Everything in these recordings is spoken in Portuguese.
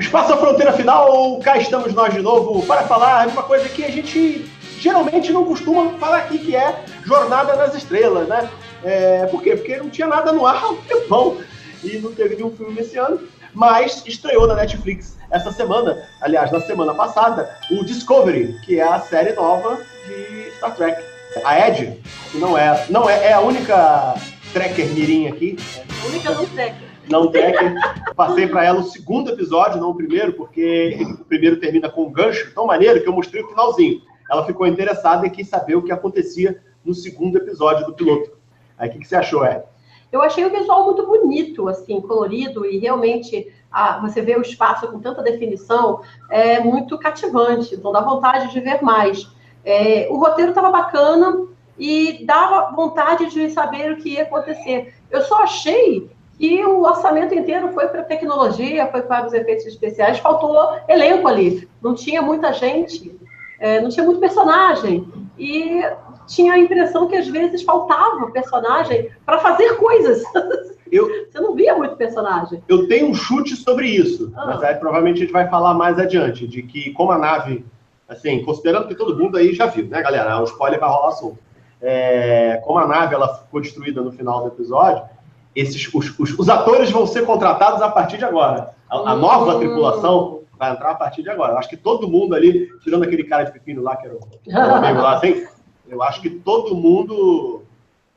Espaço à Fronteira Final, cá estamos nós de novo para falar de uma coisa que a gente geralmente não costuma falar aqui, que é Jornada nas Estrelas, né? Por quê? Porque não tinha nada no ar há um tempão e não teve nenhum filme esse ano, mas estreou na Netflix essa semana, aliás, na semana passada, o Discovery, que é a série nova de Star Trek. A Ed, que não é a única trekker mirim aqui. A única não trekker. Não trekker. Passei para ela o segundo episódio, não o primeiro, porque o primeiro termina com um gancho tão maneiro que eu mostrei o finalzinho. Ela ficou interessada e quis saber o que acontecia no segundo episódio do piloto. Aí, o que você achou, Ed? Eu achei o visual muito bonito, assim, colorido, e realmente você vê o espaço com tanta definição, é muito cativante, então dá vontade de ver mais. O roteiro estava bacana e dava vontade de saber o que ia acontecer. Eu só achei que o orçamento inteiro foi para tecnologia, foi para os efeitos especiais, faltou elenco ali, não tinha muita gente, não tinha muito personagem, e tinha a impressão que às vezes faltava personagem para fazer coisas. Você não via muito personagem. Eu tenho um chute sobre isso, mas aí provavelmente a gente vai falar mais adiante, de que como a nave, assim, considerando que todo mundo aí já viu, né, galera? O spoiler vai rolar solto. Como a nave ela ficou destruída no final do episódio, os atores vão ser contratados a partir de agora. A nova tripulação vai entrar a partir de agora. Eu acho que todo mundo ali, tirando aquele cara de pepino lá, que era o amigo lá, assim, eu acho que todo mundo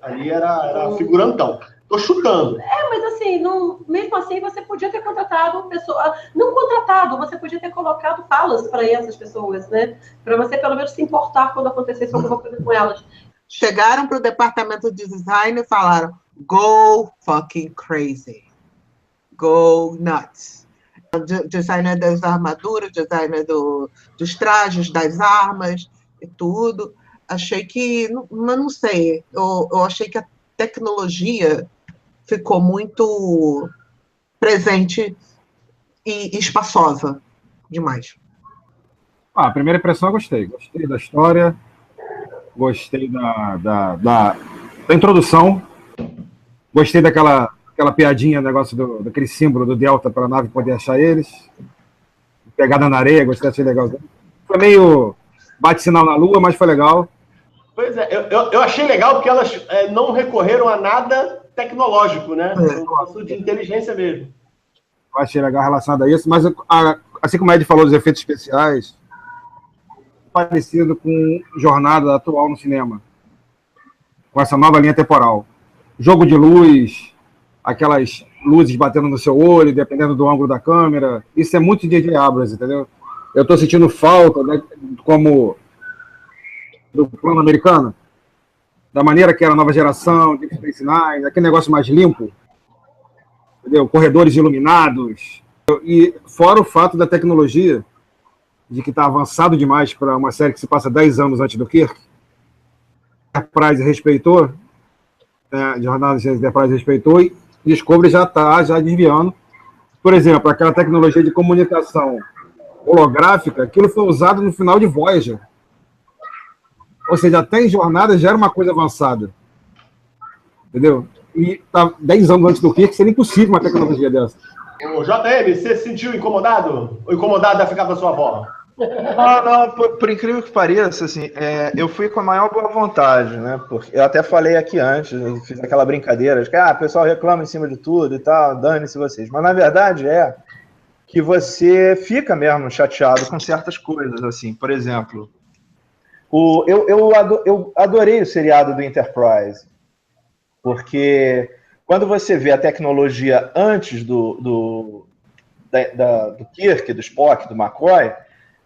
ali era figurantão. Tô chutando. Mas assim, mesmo assim, você podia ter contratado pessoa. Não contratado, você podia ter colocado falas para essas pessoas, né? Para você, pelo menos, se importar quando acontecesse alguma coisa com elas. Chegaram para o departamento de design e falaram: go fucking crazy. Go nuts. Designer das armaduras, designer dos trajes, das armas e tudo. Achei que, mas não sei, eu achei que a tecnologia ficou muito presente e espaçosa demais. A primeira impressão eu gostei. Gostei da história, gostei da introdução, gostei daquela piadinha, negócio daquele símbolo do Delta para a nave poder achar eles. Pegada na areia, gostei, achei legal. Foi meio bate-sinal na lua, mas foi legal. Pois é, eu achei legal porque elas não recorreram a nada tecnológico, né? Foi um assunto de inteligência mesmo. Eu achei legal relacionado a isso, mas assim como o Ed falou dos efeitos especiais, parecido com Jornada atual no cinema, com essa nova linha temporal. Jogo de luz, aquelas luzes batendo no seu olho, dependendo do ângulo da câmera, isso é muito J.J. Abrams, entendeu? Eu estou sentindo falta, né, como do plano americano, da maneira que era a nova geração, Deep Space Nine, aquele negócio mais limpo, entendeu? Corredores iluminados, e fora o fato da tecnologia, de que está avançado demais para uma série que se passa 10 anos antes do Kirk. Enterprise respeitou, Jornada de Enterprise respeitou, e Discovery já está desviando. Por exemplo, aquela tecnologia de comunicação holográfica, aquilo foi usado no final de Voyager. Ou seja, até em Jornada já era uma coisa avançada. Entendeu? E tá 10 anos antes do Kirk, seria impossível uma tecnologia dessa. Ô, JM, você se sentiu incomodado? Ou incomodado a ficar com a sua bola? Não, por incrível que pareça, assim, eu fui com a maior boa vontade, né? Porque eu até falei aqui antes, eu fiz aquela brincadeira de que o pessoal reclama em cima de tudo e tal, dane-se vocês. Mas na verdade é que você fica mesmo chateado com certas coisas, assim. Por exemplo, eu adorei o seriado do Enterprise, porque quando você vê a tecnologia antes do Kirk, do Spock, do McCoy,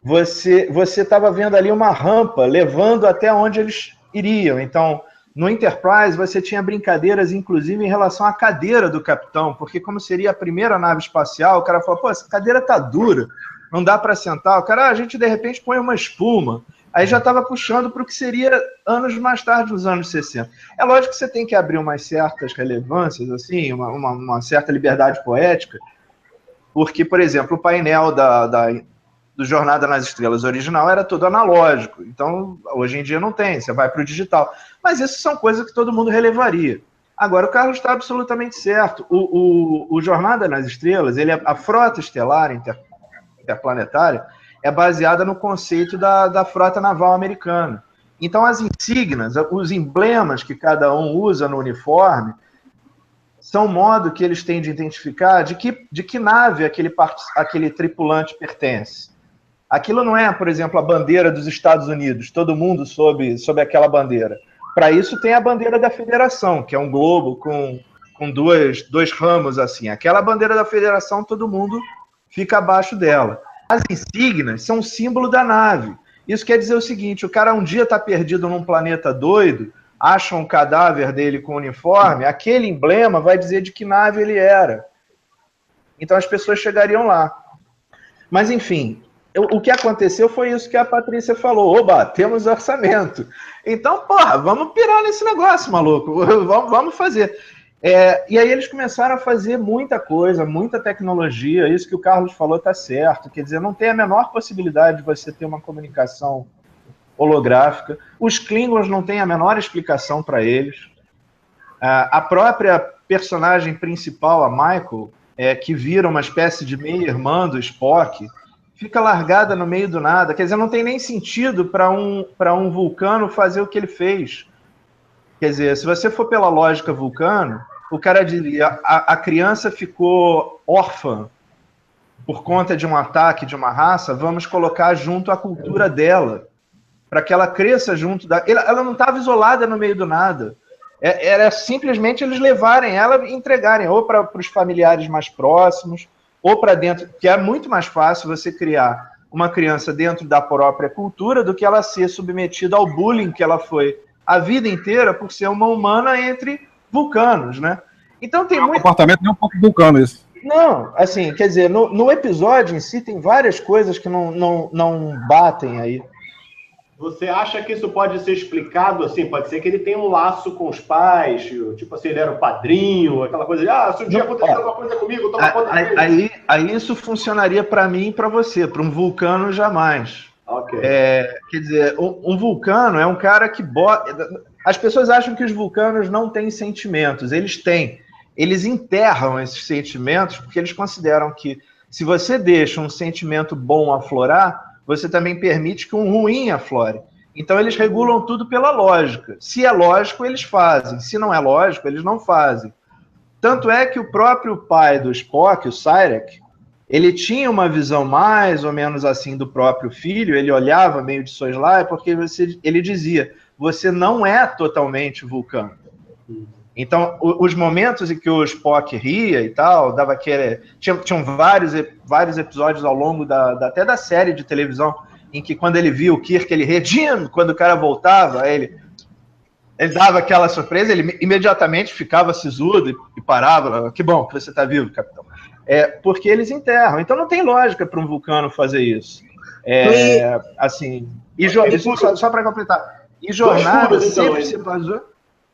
você estava vendo ali uma rampa levando até onde eles iriam. Então, no Enterprise, você tinha brincadeiras, inclusive, em relação à cadeira do capitão, porque como seria a primeira nave espacial, o cara falou, pô, essa cadeira tá dura, não dá para sentar. O cara, a gente, de repente, põe uma espuma. Aí já estava puxando para o que seria anos mais tarde, nos anos 60. É lógico que você tem que abrir umas certas relevâncias, assim, uma certa liberdade poética, porque, por exemplo, o painel do Jornada nas Estrelas original era todo analógico. Então, hoje em dia não tem, você vai para o digital. Mas isso são coisas que todo mundo relevaria. Agora, o Carlos está absolutamente certo. O Jornada nas Estrelas, a frota estelar interplanetária, é baseada no conceito da frota naval americana. Então, as insígnias, os emblemas que cada um usa no uniforme, são um modo que eles têm de identificar de que nave aquele tripulante pertence. Aquilo não é, por exemplo, a bandeira dos Estados Unidos, todo mundo sob aquela bandeira. Para isso tem a bandeira da Federação, que é um globo com dois ramos assim. Aquela bandeira da Federação, todo mundo fica abaixo dela. As insígnias são o símbolo da nave. Isso quer dizer o seguinte, o cara um dia está perdido num planeta doido, acha um cadáver dele com uniforme, aquele emblema vai dizer de que nave ele era. Então as pessoas chegariam lá. Mas, enfim, o que aconteceu foi isso que a Patrícia falou. Oba, temos orçamento. Então, porra, vamos pirar nesse negócio, maluco. Vamos fazer. E aí eles começaram a fazer muita coisa, muita tecnologia. Isso que o Carlos falou está certo. Quer dizer, não tem a menor possibilidade de você ter uma comunicação holográfica. Os Klingons não têm a menor explicação para eles. A própria personagem principal, a Michael, que vira uma espécie de meia-irmã do Spock, fica largada no meio do nada. Quer dizer, não tem nem sentido para um vulcano fazer o que ele fez. Quer dizer, se você for pela lógica vulcano, o cara diria, a criança ficou órfã por conta de um ataque de uma raça, vamos colocar junto a cultura dela, para que ela cresça junto da... Ela não estava isolada no meio do nada. Era simplesmente eles levarem ela e entregarem ou para os familiares mais próximos, ou para dentro, que é muito mais fácil você criar uma criança dentro da própria cultura do que ela ser submetida ao bullying que ela foi a vida inteira por ser uma humana entre vulcanos, né? Então tem muito... comportamento nem um pouco vulcano isso. Não, assim, quer dizer, no episódio em si tem várias coisas que não batem aí. Você acha que isso pode ser explicado, assim, pode ser que ele tenha um laço com os pais, tipo assim, ele era o padrinho, aquela coisa de, se um dia acontecer alguma coisa comigo, toma conta dele. Aí isso funcionaria para mim e para você, para um vulcano jamais. Okay. Quer dizer, um vulcano é um cara que bota... As pessoas acham que os vulcanos não têm sentimentos, eles têm. Eles enterram esses sentimentos porque eles consideram que se você deixa um sentimento bom aflorar, você também permite que um ruim aflore. Então eles regulam tudo pela lógica. Se é lógico, eles fazem. Se não é lógico, eles não fazem. Tanto é que o próprio pai do Spock, o Syrek, ele tinha uma visão mais ou menos assim do próprio filho, ele olhava meio de soslaio, porque ele dizia, você não é totalmente vulcano. Então, os momentos em que o Spock ria e tal, dava aquele... Tinham vários episódios ao longo até da série de televisão, em que quando ele via o Kirk, ele ria, Jim! Quando o cara voltava, ele dava aquela surpresa, ele imediatamente ficava sisudo e parava, que bom que você está vivo, capitão. Porque eles enterram. Então não tem lógica para um vulcano fazer isso. Assim, só para completar. E Jornada sempre se baseou...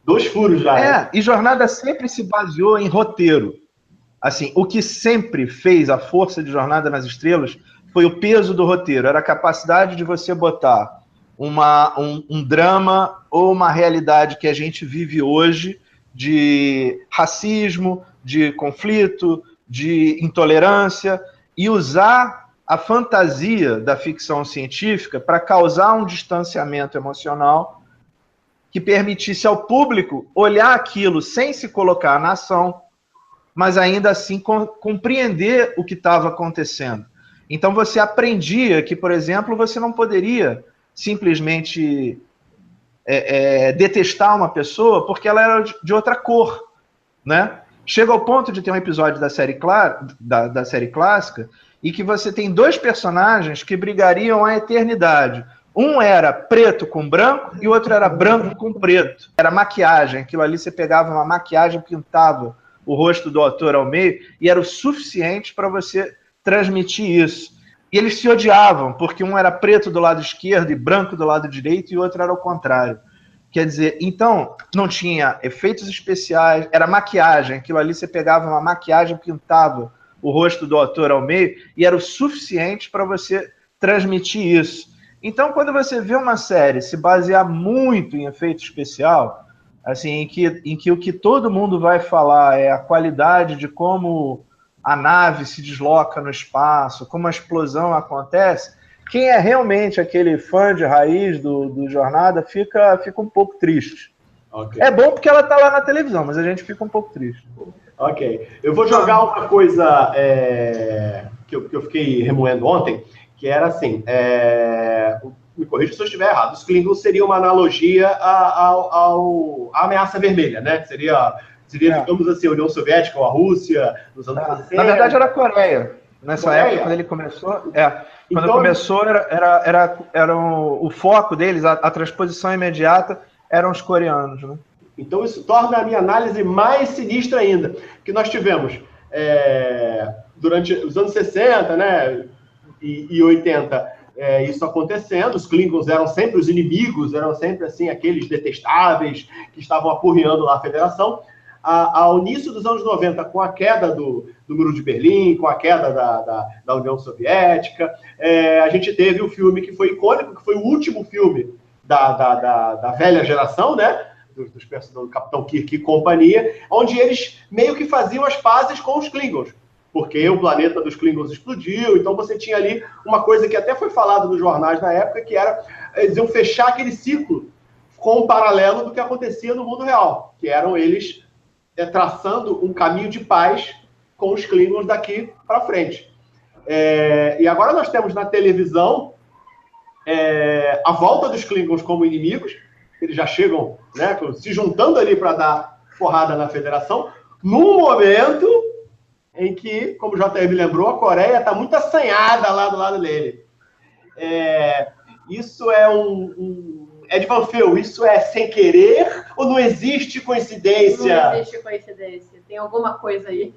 2 furos já. E Jornada sempre se baseou em roteiro. Assim, o que sempre fez a força de Jornada nas Estrelas foi o peso do roteiro. Era a capacidade de você botar um drama ou uma realidade que a gente vive hoje de racismo, de conflito, de intolerância, e usar a fantasia da ficção científica para causar um distanciamento emocional que permitisse ao público olhar aquilo sem se colocar na ação, mas ainda assim compreender o que estava acontecendo. Então você aprendia que, por exemplo, você não poderia simplesmente detestar uma pessoa porque ela era de outra cor, né? Chega ao ponto de ter um episódio da série clássica e que você tem 2 personagens que brigariam a eternidade. Um era preto com branco e o outro era branco com preto. Era maquiagem. Aquilo ali você pegava uma maquiagem, pintava o rosto do ator ao meio e era o suficiente para você transmitir isso. E eles se odiavam, porque um era preto do lado esquerdo e branco do lado direito e o outro era o contrário. Quer dizer, então, não tinha efeitos especiais, era maquiagem. Aquilo ali você pegava uma maquiagem, pintava o rosto do ator ao meio e era o suficiente para você transmitir isso. Então, quando você vê uma série se basear muito em efeito especial, assim, em que o que todo mundo vai falar é a qualidade de como a nave se desloca no espaço, como a explosão acontece, quem é realmente aquele fã de raiz do Jornada fica um pouco triste. Okay. É bom porque ela está lá na televisão, mas a gente fica um pouco triste. Ok. Eu vou jogar uma coisa que eu fiquei remoendo ontem, que era assim, me corrija se eu estiver errado, os Klingons seria uma analogia à ameaça vermelha, né? Seria digamos assim, a União Soviética ou a Rússia, nos anos 60. Na verdade, era a Coreia. Nessa época, quando ele começou... Quando começou, o foco deles, a transposição imediata, eram os coreanos, né? Então, isso torna a minha análise mais sinistra ainda. Que nós tivemos, durante os anos 60, né, e 80, isso acontecendo. Os Klingons eram sempre os inimigos, eram sempre assim, aqueles detestáveis que estavam apurreando lá a Federação. Ao início dos anos 90, com a queda do Muro de Berlim, com a queda da União Soviética, a gente teve o filme que foi icônico, que foi o último filme da velha geração, né? Do Capitão Kirk e companhia, onde eles meio que faziam as pazes com os Klingons, porque o planeta dos Klingons explodiu, então você tinha ali uma coisa que até foi falada nos jornais na época, que era, eles iam fechar aquele ciclo com um paralelo do que acontecia no mundo real, que eram eles traçando um caminho de paz com os Klingons daqui para frente. E agora nós temos na televisão a volta dos Klingons como inimigos. Eles já chegam, né, se juntando ali para dar porrada na Federação, num momento em que, como o JR me lembrou, a Coreia está muito assanhada lá do lado dele. Isso é Ed Van Fel, isso é sem querer ou não existe coincidência? Não existe coincidência, tem alguma coisa aí.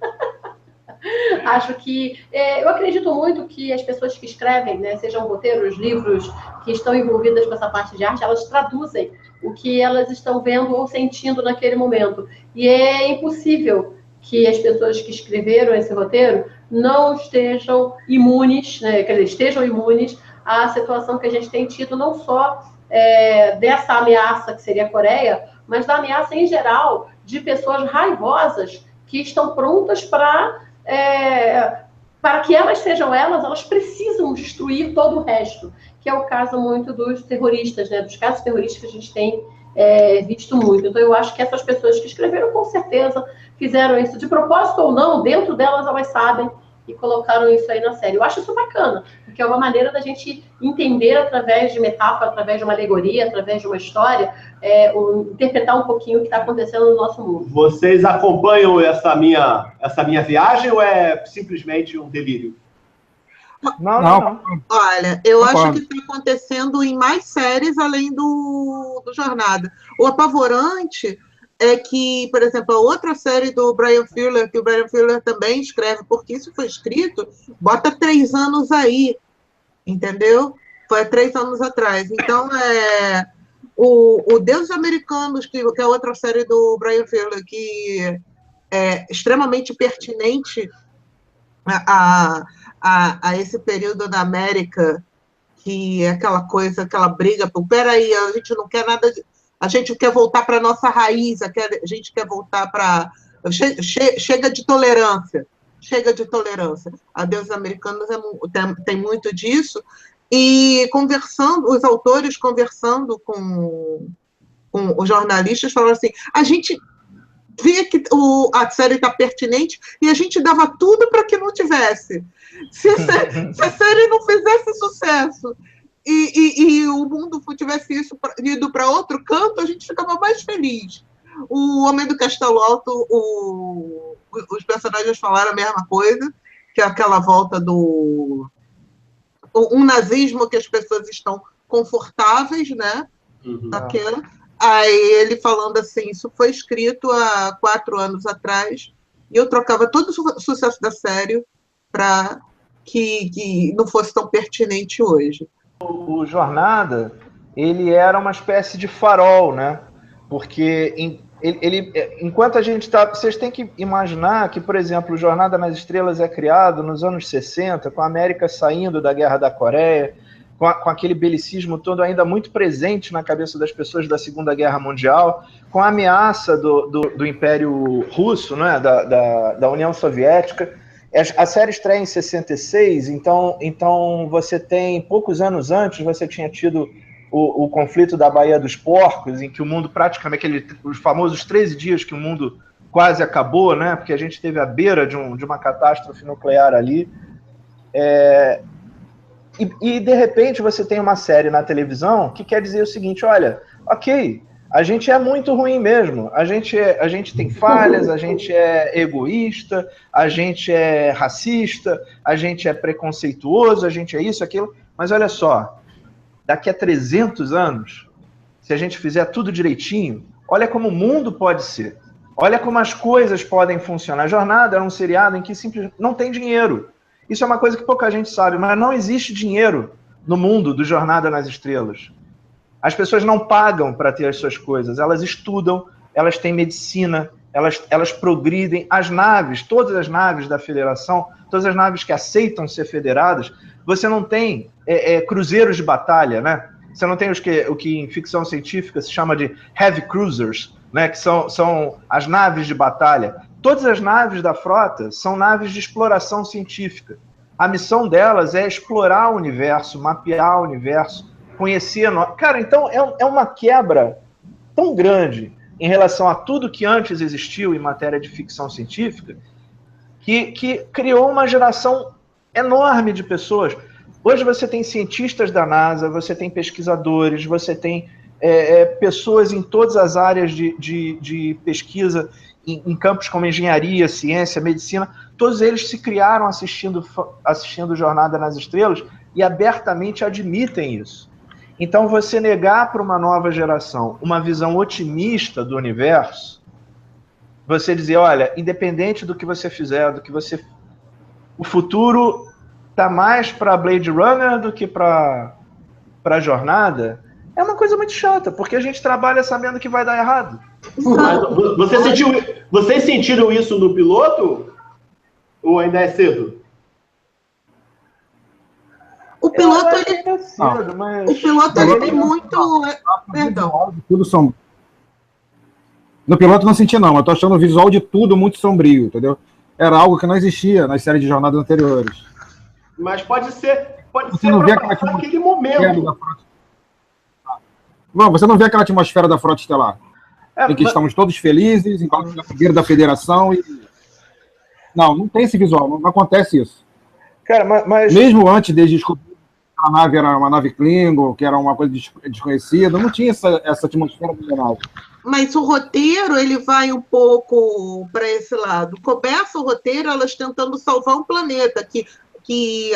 Acho que... eu acredito muito que as pessoas que escrevem, né, sejam roteiros, livros, que estão envolvidas com essa parte de arte, elas traduzem o que elas estão vendo ou sentindo naquele momento. E é impossível que as pessoas que escreveram esse roteiro não estejam imunes, né, quer dizer, estejam imunes à situação que a gente tem tido, não só dessa ameaça que seria a Coreia, mas da ameaça em geral de pessoas raivosas que estão prontas para que elas sejam elas precisam destruir todo o resto, que é o caso muito dos terroristas, né? Dos casos terroristas que a gente tem visto muito. Então, eu acho que essas pessoas que escreveram, com certeza, fizeram isso de propósito ou não, dentro delas elas sabem, e colocaram isso aí na série. Eu acho isso bacana, porque é uma maneira da gente entender através de metáfora, através de uma alegoria, através de uma história, interpretar um pouquinho o que está acontecendo no nosso mundo. Vocês acompanham essa minha viagem ou é simplesmente um delírio? Não. Olha, eu acho que está acontecendo em mais séries além do Jornada. O apavorante é que, por exemplo, a outra série do Bryan Fuller, que o Bryan Fuller também escreve, porque isso foi escrito, bota 3 anos aí, entendeu? Foi há 3 anos atrás. Então, o Deuses Americanos, que é outra série do Bryan Fuller, que é extremamente pertinente a esse período da América, que é aquela coisa, aquela briga, peraí, a gente não quer nada a gente quer voltar para a nossa raiz, a gente quer voltar para... Chega de tolerância. A Deuses Americanos tem muito disso, e os autores conversando com os jornalistas, falaram assim, a gente via que a série está pertinente e a gente dava tudo para que não tivesse. Se a série não fizesse sucesso e o mundo tivesse ido para outro canto, a gente ficava mais feliz. O Homem do Castelo Alto, os personagens falaram a mesma coisa, que é aquela volta do... um nazismo que as pessoas estão confortáveis, né? Aquela. Aí ele falando assim, isso foi escrito há 4 anos atrás, e eu trocava todo o sucesso da série para que não fosse tão pertinente hoje. O Jornada, ele era uma espécie de farol, né? Porque enquanto a gente está... Vocês têm que imaginar que, por exemplo, o Jornada nas Estrelas é criado nos anos 60, com a América saindo da Guerra da Coreia, com aquele belicismo todo ainda muito presente na cabeça das pessoas da Segunda Guerra Mundial, com a ameaça do Império Russo, né? da União Soviética. A série estreia em 66, então você tem, poucos anos antes, você tinha tido o conflito da Baía dos Porcos, em que o mundo praticamente, os famosos 13 dias que o mundo quase acabou, né? Porque a gente esteve à beira de uma catástrofe nuclear ali. E de repente você tem uma série na televisão que quer dizer o seguinte: olha, ok, a gente é muito ruim mesmo, a gente tem falhas, a gente é egoísta, a gente é racista, a gente é preconceituoso, a gente é isso, aquilo, mas olha só, daqui a 300 anos, se a gente fizer tudo direitinho, olha como o mundo pode ser, olha como as coisas podem funcionar. A Jornada era um seriado em que simplesmente não tem dinheiro. Isso é uma coisa que pouca gente sabe, mas não existe dinheiro no mundo do Jornada nas Estrelas. As pessoas não pagam para ter as suas coisas, elas estudam, elas têm medicina, elas progridem. As naves, todas as naves da Federação, todas as naves que aceitam ser federadas, você não tem cruzeiros de batalha, né? Você não tem o que em ficção científica se chama de heavy cruisers, né? Que são as naves de batalha. Todas as naves da frota são naves de exploração científica. A missão delas é explorar o universo, mapear o universo, conhecer... Cara, então é uma quebra tão grande em relação a tudo que antes existiu em matéria de ficção científica que criou uma geração enorme de pessoas. Hoje você tem cientistas da NASA, você tem pesquisadores, você tem pessoas em todas as áreas de pesquisa, em campos como engenharia, ciência, medicina, todos eles se criaram assistindo Jornada nas Estrelas e abertamente admitem isso. Então, você negar para uma nova geração uma visão otimista do universo, você dizer, olha, independente do que você fizer, o futuro está mais para Blade Runner do que para Jornada, é uma coisa muito chata, porque a gente trabalha sabendo que vai dar errado. Vocês sentiram isso no piloto? Ou ainda é cedo? O piloto, ele tem muito... Perdão. No piloto não senti, não. Eu tô achando o visual de tudo muito sombrio, entendeu? Era algo que não existia nas séries de jornadas anteriores. Mas pode ser você não vê aquele momento. Não, você não vê aquela atmosfera da Frota Estelar. Em que estamos todos felizes, embaixo da fogueira da Federação. Não tem esse visual, não acontece isso. Cara, mas... Mesmo antes de descobrir que a nave era uma nave Klingon, que era uma coisa desconhecida, não tinha essa atmosfera da nave. Mas o roteiro, ele vai um pouco para esse lado. Começa o roteiro, elas tentando salvar um planeta, que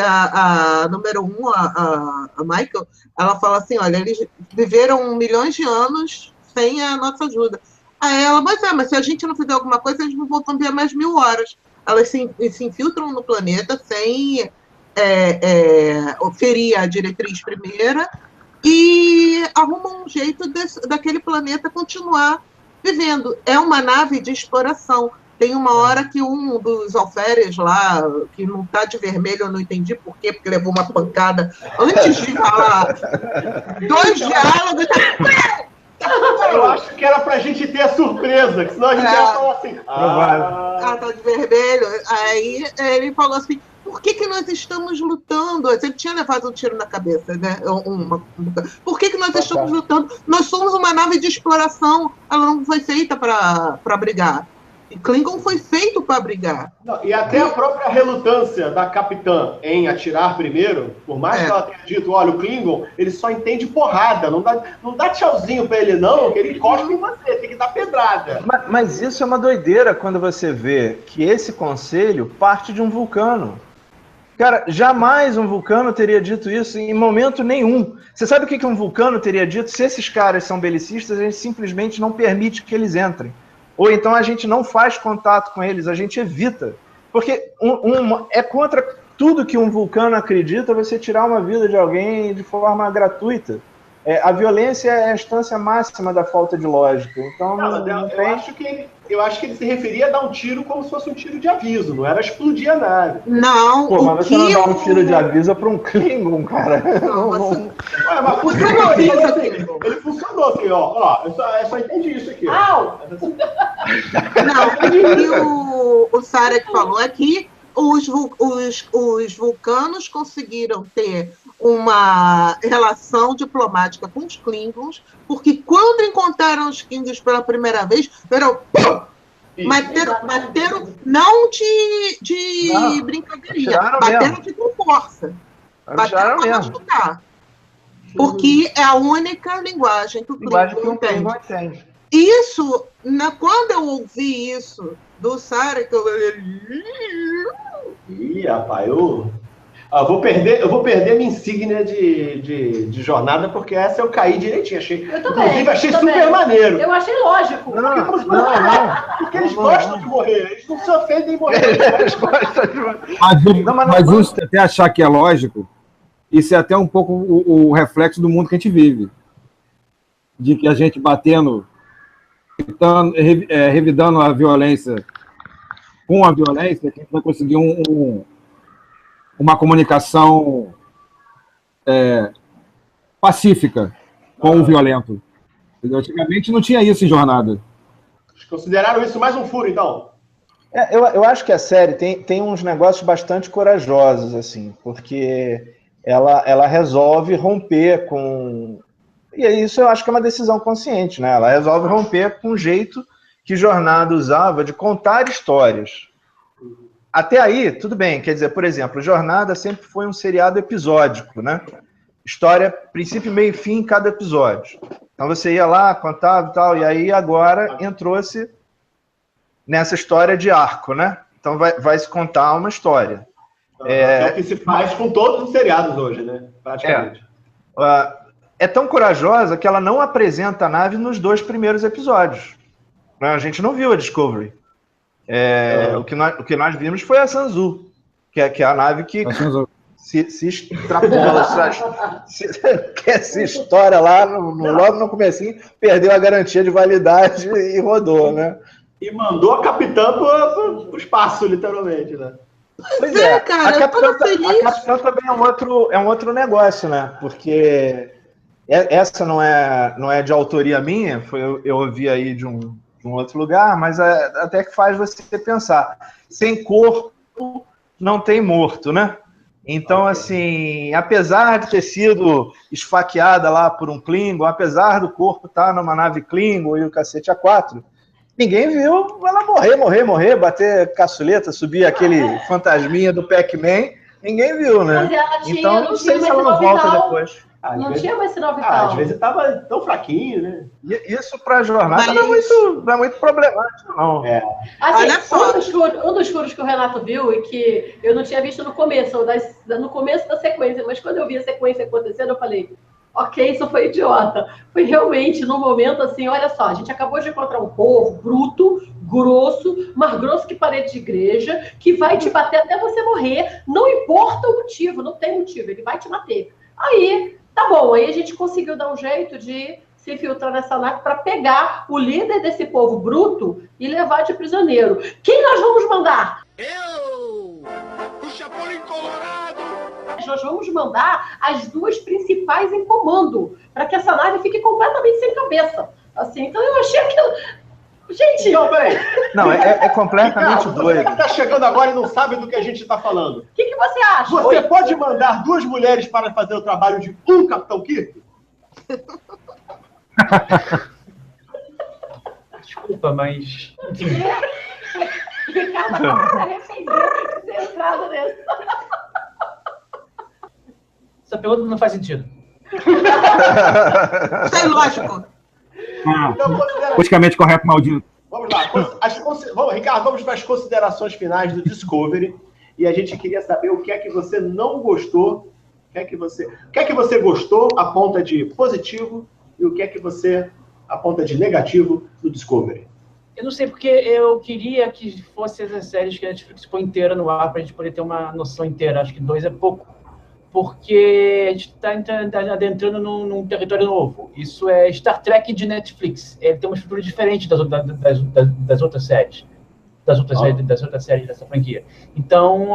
a número 1, a Michael, ela fala assim, olha, eles viveram milhões de anos sem a nossa ajuda. Aí ela, mas se a gente não fizer alguma coisa, eles vão viver mais 1000 horas. Elas se infiltram no planeta sem ferir a diretriz primeira e arrumam um jeito daquele planeta continuar vivendo. É uma nave de exploração. Tem uma hora que um dos alferes lá, que não está de vermelho, eu não entendi por quê, porque levou uma pancada antes de falar 2 diálogos. Eu acho que era pra gente ter a surpresa, que senão a gente ia falar assim. Tá de vermelho. Aí ele falou assim: por que nós estamos lutando? Ele tinha levado um tiro na cabeça, né? Por que nós estamos lutando? Nós somos uma nave de exploração, ela não foi feita para brigar. E Klingon foi feito para brigar. Não, e até a própria relutância da capitã em atirar primeiro, por mais que ela tenha dito, olha, o Klingon, ele só entende porrada, não dá tchauzinho para ele não, que ele encosta em você, tem que dar pedrada. Mas isso é uma doideira quando você vê que esse conselho parte de um vulcano. Cara, jamais um vulcano teria dito isso em momento nenhum. Você sabe o que um vulcano teria dito? Se esses caras são belicistas, a gente simplesmente não permite que eles entrem. Ou então a gente não faz contato com eles, a gente evita. Porque é contra tudo que um vulcano acredita você tirar uma vida de alguém de forma gratuita. A violência é a instância máxima da falta de lógica. Então, eu acho que ele se referia a dar um tiro como se fosse um tiro de aviso, não era explodir a nave. Não, pô, mas você não dá um tiro de aviso para um Klingon, cara. Mas funcionou assim, ele funcionou assim, ó. Eu só entendi isso aqui. Não, o que o Sarek falou é que os vulcanos conseguiram ter uma relação diplomática com os Klingons, porque quando encontraram os Klingons pela primeira vez, bateram não de brincadeirinha, bateram com força. Bateram para machucar. Porque é a única linguagem que o Klingon entende. Isso, quando eu ouvi isso do Sarek, eu falei... Ih, rapaz, eu vou perder minha insígnia de jornada, porque essa eu caí direitinho. Inclusive, achei super maneiro. Eu achei lógico. Não. Porque eles gostam de morrer. Eles não se ofendem em morrer. Eles gostam de morrer. Mas isso, até achar que é lógico, isso é até um pouco o reflexo do mundo que a gente vive. De que a gente batendo, revidando a violência com a violência, que a gente vai conseguir uma comunicação pacífica com o violento. Antigamente não tinha isso em Jornada. Consideraram isso mais um furo, então? Eu acho que a série tem uns negócios bastante corajosos, assim, porque ela resolve romper com... E isso eu acho que é uma decisão consciente, né? Ela resolve romper com o jeito que Jornada usava de contar histórias. Até aí, tudo bem. Quer dizer, por exemplo, Jornada sempre foi um seriado episódico, né? História, princípio, meio e fim em cada episódio. Então você ia lá, contava e tal, e aí agora entrou-se nessa história de arco, né? Então vai se contar uma história. É o que se faz com todos os seriados hoje, né? Praticamente. É tão corajosa que ela não apresenta a nave nos 2 primeiros episódios. A gente não viu a Discovery. O que nós vimos foi a Sanzu, que é a nave que se extrapola, se estoura lá logo no comecinho, perdeu a garantia de validade e rodou, né? E mandou a capitã pro espaço, literalmente, né? Pois é, cara, a capitã também é um outro negócio, né? Porque essa não é de autoria minha, eu ouvi aí de um outro lugar, mas até que faz você pensar. Sem corpo, não tem morto, né? Então, assim, apesar de ter sido esfaqueada lá por um Klingon, apesar do corpo estar numa nave Klingon e o cacete A4, ninguém viu ela morrer, bater caçuleta, subir aquele fantasminha do Pac-Man, ninguém viu, né? Então, não sei se ela não volta depois. Não tinha mais sinal vital. Às vezes estava tão fraquinho, né? Isso para a jornada não é muito problemático, não. Assim, um dos furos que o Renato viu e que eu não tinha visto no começo da sequência, mas quando eu vi a sequência acontecendo, eu falei, ok, isso foi idiota. Foi realmente num momento assim, olha só, a gente acabou de encontrar um povo bruto, grosso, mais grosso que parede de igreja, que vai te bater até você morrer, não importa o motivo, não tem motivo, ele vai te bater. Aí... Tá bom, aí a gente conseguiu dar um jeito de se infiltrar nessa nave para pegar o líder desse povo bruto e levar de prisioneiro. Quem nós vamos mandar? Eu! O Chapolin Colorado! Nós vamos mandar as 2 principais em comando, para que essa nave fique completamente sem cabeça. Assim, então eu achei aquilo... Gente... Não, peraí. Não, é completamente doido. Você que está chegando agora e não sabe do que a gente está falando. O que você acha? Você pode mandar 2 mulheres para fazer o trabalho de um Capitão Kirk? Desculpa, mas... Ricardo acaba de arrepender de ter entrado nesse. Essa pergunta não faz sentido. Isso é lógico. Politicamente correto, maldito. Vamos lá. Ricardo, vamos para as considerações finais do Discovery. E a gente queria saber o que é que você não gostou, o que é que você gostou a ponta de positivo e o que é que você a ponta de negativo do Discovery. Eu não sei, porque eu queria que fosse as séries que a Netflix põe inteira no ar para a gente poder ter uma noção inteira. Acho que 2 é pouco. Porque a gente está adentrando num território novo. Isso é Star Trek de Netflix. Ele tem uma estrutura diferente das outras séries. Das outras séries dessa franquia. Então,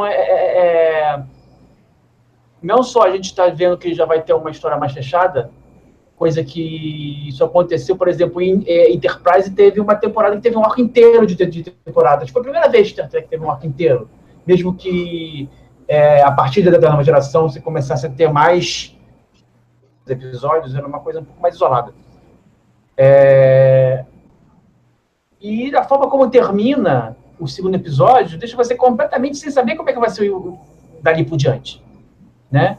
não só a gente está vendo que já vai ter uma história mais fechada, coisa que isso aconteceu, por exemplo, em Enterprise teve uma temporada que teve um arco inteiro de temporada. Foi a primeira vez que Star Trek teve um arco inteiro. mesmo que a partir da nova geração você começasse a ter mais episódios, era uma coisa um pouco mais isolada. E a forma como termina o segundo episódio deixa você completamente sem saber como é que vai ser dali por diante, né?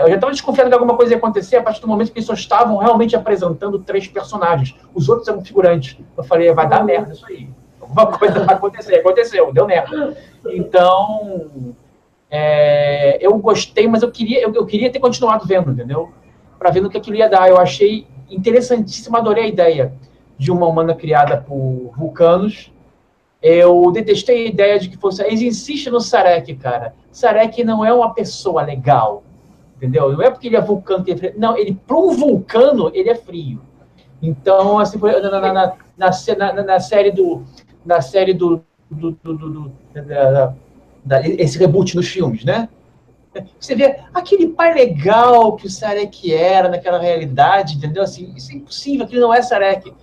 Eu já estava desconfiado que alguma coisa ia acontecer a partir do momento que eles só estavam realmente apresentando 3 personagens. Os outros eram figurantes. Eu falei, vai dar merda isso aí. Alguma coisa vai acontecer. Aconteceu, deu merda. Então, eu gostei, mas eu queria ter continuado vendo, entendeu? Para ver no que aquilo ia dar. Eu achei interessantíssimo, adorei a ideia de uma humana criada por vulcanos. Eu detestei a ideia de que fosse... Eles insistem no Sarek, cara. Sarek não é uma pessoa legal, entendeu? Não é porque ele é vulcano que ele é frio. Não, ele, para um vulcano, ele é frio. Então, assim, na série esse reboot nos filmes, né? Você vê aquele pai legal que o Sarek era naquela realidade, entendeu? Assim, isso é impossível, aquilo não é Sarek.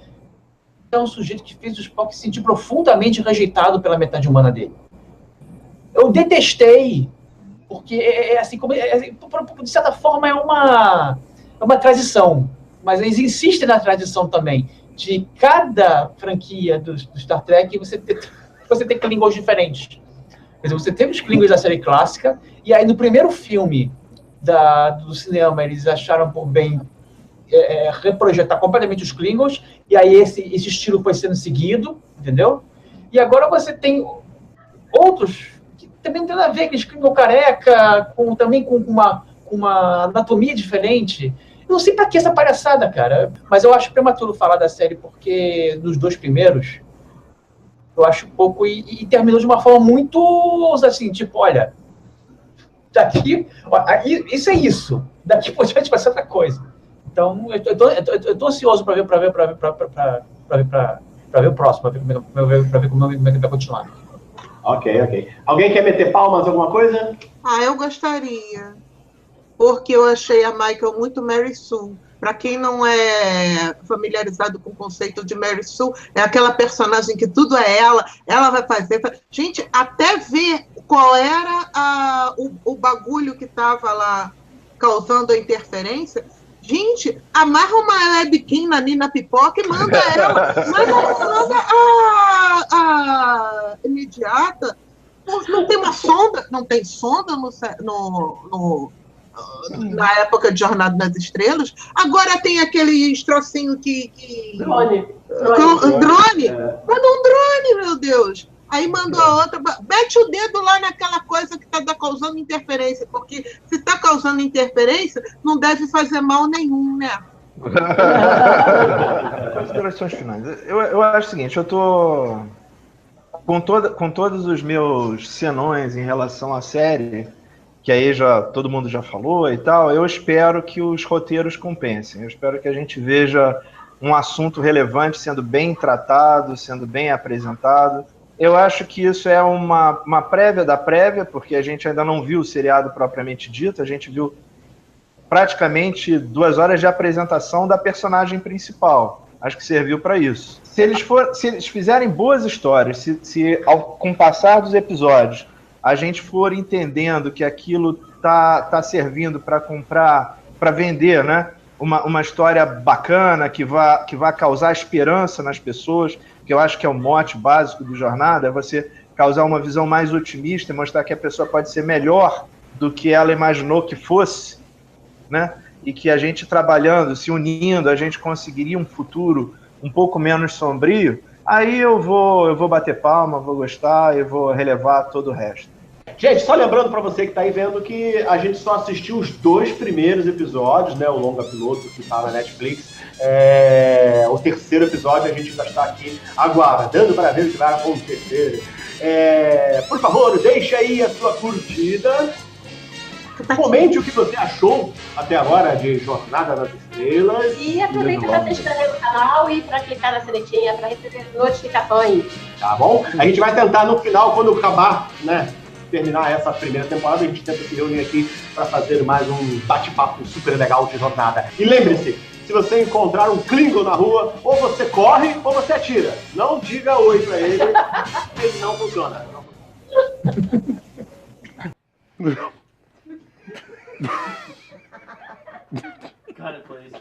É um sujeito que fez o Spock se sentir profundamente rejeitado pela metade humana dele. Eu detestei, porque assim, de certa forma é uma tradição, mas eles insistem na tradição também, de cada franquia do Star Trek você tem Klingons diferentes. Quer dizer, você teve os Klingons da série clássica, e aí no primeiro filme do cinema eles acharam por bem reprojetar completamente os Klingons, e aí esse estilo foi sendo seguido, entendeu? E agora você tem outros que também não tem nada a ver, aqueles Klingon careca, também com uma anatomia diferente. Eu não sei pra que essa palhaçada, cara, mas eu acho prematuro falar da série, porque nos 2 primeiros eu acho pouco, e terminou de uma forma muito, assim, tipo, olha, daqui, isso é isso, daqui por diante vai ser outra coisa. Então, eu tô ansioso para ver o próximo, para ver como é que vai continuar. Ok. Alguém quer meter palmas alguma coisa? Eu gostaria. Porque eu achei a Michael muito Mary Sue. Para quem não é familiarizado com o conceito de Mary Sue, é aquela personagem que tudo é ela vai fazer. Gente, até ver qual era o bagulho que estava lá causando a interferência. Gente, amarra uma webcam na Nina Pipoca e manda ela. Manda a imediata. Não tem uma sonda? Não tem sonda na época de Jornada nas Estrelas. Agora tem aquele trocinho que... Drone. Manda um drone, meu Deus. Aí mandou a outra, mete o dedo lá naquela coisa que está causando interferência, porque se está causando interferência, não deve fazer mal nenhum, né? Considerações finais. Eu acho o seguinte, eu tô com todos os meus senões em relação à série, que aí todo mundo já falou e tal, eu espero que os roteiros compensem. Eu espero que a gente veja um assunto relevante sendo bem tratado, sendo bem apresentado. Eu acho que isso é uma prévia da prévia, porque a gente ainda não viu o seriado propriamente dito, a gente viu praticamente 2 horas de apresentação da personagem principal. Acho que serviu para isso. Se eles fizerem boas histórias, se com o passar dos episódios a gente for entendendo que aquilo tá servindo para comprar, para vender, né? Uma história bacana que vai causar esperança nas pessoas, que eu acho que é o mote básico do Jornada, é você causar uma visão mais otimista e mostrar que a pessoa pode ser melhor do que ela imaginou que fosse, né? E que a gente trabalhando, se unindo, a gente conseguiria um futuro um pouco menos sombrio. Aí eu vou bater palma, vou gostar e vou relevar todo o resto. Gente, só lembrando para você que está aí vendo que a gente só assistiu os 2 primeiros episódios, né? O longa piloto que está na Netflix. O 3º episódio a gente ainda está aqui aguardando para ver o que vai acontecer. Por favor, deixe aí a sua curtida. Comente o que você achou até agora de Jornada nas Estrelas. E aproveita para se inscrever no canal e para clicar na sinetinha para receber notificações. Tá bom? A gente vai tentar no final, quando acabar, né? Terminar essa primeira temporada, a gente tenta se reunir aqui para fazer mais um bate-papo super legal de Jornada. E lembre-se, se você encontrar um Klingon na rua, ou você corre ou você atira. Não diga oi para ele, ele não funciona. Got it, please.